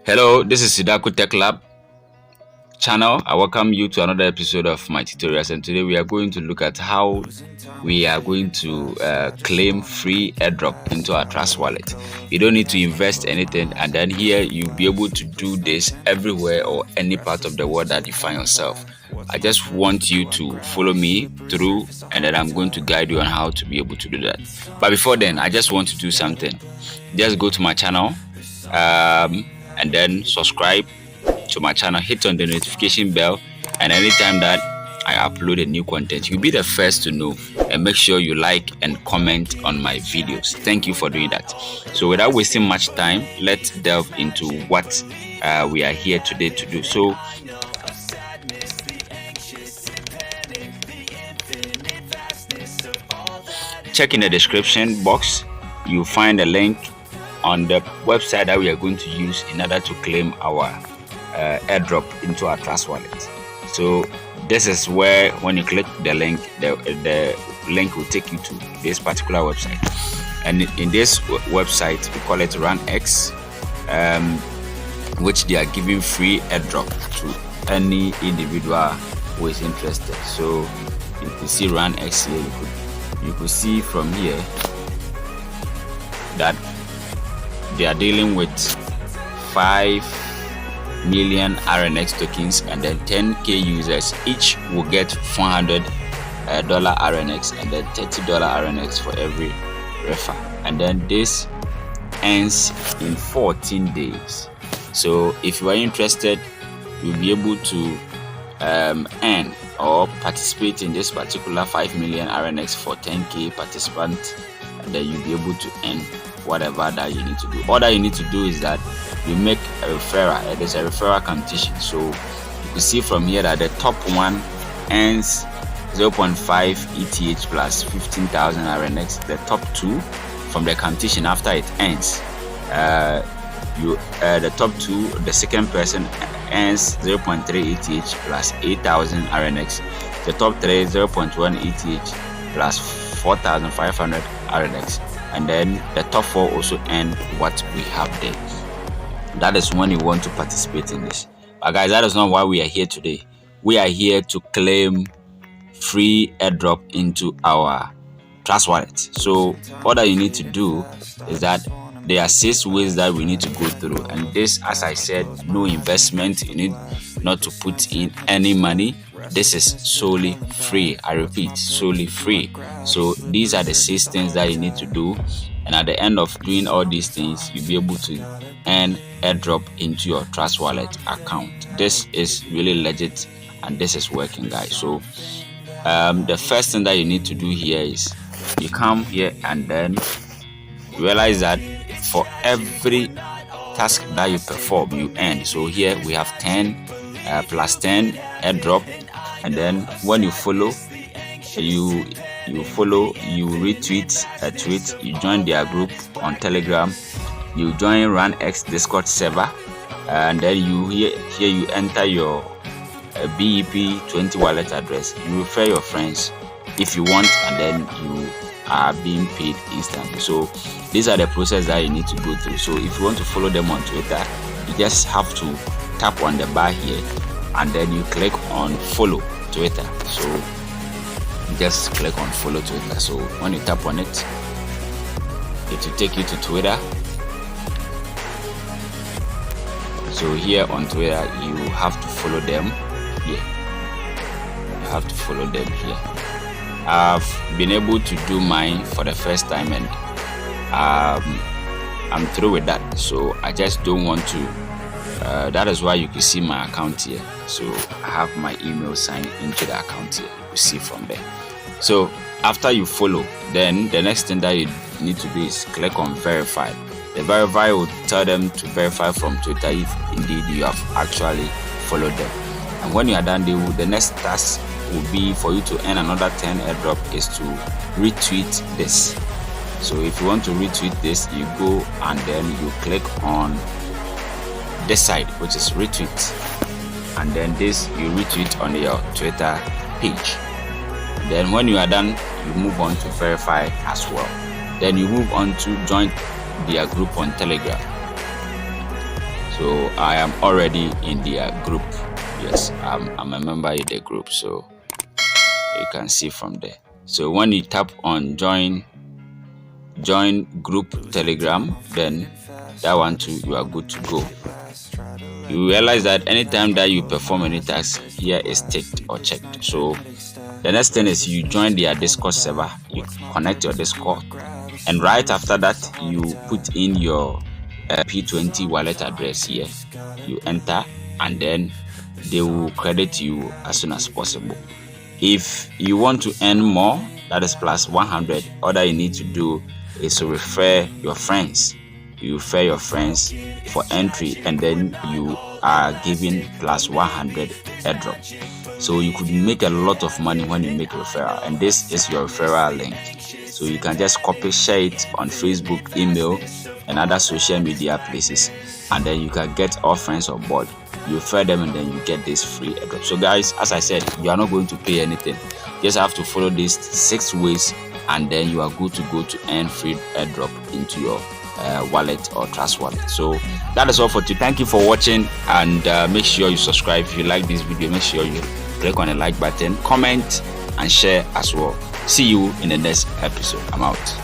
Hello, this is Sidaku Tech Lab channel. I welcome you to another episode of my tutorials, and today we are going to look at how we are going to claim free airdrop into our Trust wallet. You don't need to invest anything, and then here you'll be able to do this everywhere or any part of the world that you find yourself. I just want you to follow me through, and then I'm going to guide you on how to be able to do that. But before then, I just want to do something. Just go to my channel and then subscribe to my channel, hit on the notification bell, and anytime that I upload a new content, you'll be the first to know. And make sure you like and comment on my videos. Thank you for doing that. So without wasting much time, let's delve into what we are here today to do. So check in the description box. You'll find a link on the website that we are going to use in order to claim our airdrop into our Trust wallet. So this is where, when you click the link, the link will take you to this particular website. And in this website, we call it Wallet-Runx, which they are giving free airdrop to any individual who is interested. So you can see Wallet-Runx here. You could see from here that they are dealing with 5 million RNX tokens, and then 10k users each will get $400 RNX and then $30 RNX for every refer. And then this ends in 14 days. So if you are interested, you'll be able to earn or participate in this particular 5 million RNX for 10k participants, and then you'll be able to earn whatever that you need to do. All that you need to do is that you make a referral. There's a referral competition. So you can see from here that the top one earns 0.5 ETH plus 15,000 RNX. The top two from the competition, after it ends, the top two, the second person earns 0.3 ETH plus 8,000 RNX. The top three, 0.1 ETH plus 4,500 RNX. And then the top 4 also earn what we have there. That is when you want to participate in this. But guys, that is not why we are here today. We are here to claim free airdrop into our Trust wallet. So all that you need to do is that there are 6 ways that we need to go through, and this, as I said, no investment. You need not to put in any money. This is solely free. I repeat, solely free. So these are the 6 things that you need to do, and at the end of doing all these things, you'll be able to earn airdrop into your Trust wallet account. This is really legit, and this is working, guys. So the first thing that you need to do here is you come here and then realize that for every task that you perform, you earn. So here we have 10 plus 10 airdrop, and then when you follow, you retweet a tweet, you join their group on Telegram, you join Wallet-Runx Discord server, and then here you enter your BEP20 wallet address. You refer your friends if you want, and then you are being paid instantly. So these are the process that you need to go through. So if you want to follow them on Twitter, you just have to tap on the bar here, and then you click on follow Twitter. So you just click on follow Twitter. So when you tap on it, it will take you to Twitter. So here on Twitter, you have to follow them here. You have to follow them here. I've been able to do mine for the first time, and I'm through with that. So I just don't want to. That is why you can see my account here. So I have my email signed into the account here. You see from there. So after you follow, then the next thing that you need to do is click on verify. The verify will tell them to verify from Twitter if indeed you have actually followed them. And when you are done, the next task will be for you to earn another 10 airdrop is to retweet this. So if you want to retweet this, you go and then you click on this side, which is retweet, and then this you retweet on your Twitter page. Then when you are done, you move on to verify as well. Then you move on to join their group on Telegram. So I am already in their group. Yes, I'm a member in the group, so you can see from there. So when you tap on join group Telegram, then that one too, you are good to go. You realize that anytime that you perform any task, here is ticked or checked. So the next thing is you join their Discord server, you connect your Discord, and right after that you put in your P20 wallet address here, you enter, and then they will credit you as soon as possible. If you want to earn more, that is plus 100, all that you need to do is to refer your friends. You refer your friends for entry, and then you are given plus 100 airdrop. So you could make a lot of money when you make referral, and this is your referral link. So you can just copy, share it on Facebook, email, and other social media places, and then you can get all friends on board. You refer them, and then you get this free airdrop. So guys, as I said, you are not going to pay anything. You just have to follow these 6 ways, and then you are good to go to earn free airdrop into your wallet or trust wallet. So that is all for today. Thank you for watching, and make sure you subscribe if you like this video. Make sure you click on the like button, comment, and share as well. See you in the next episode. I'm out.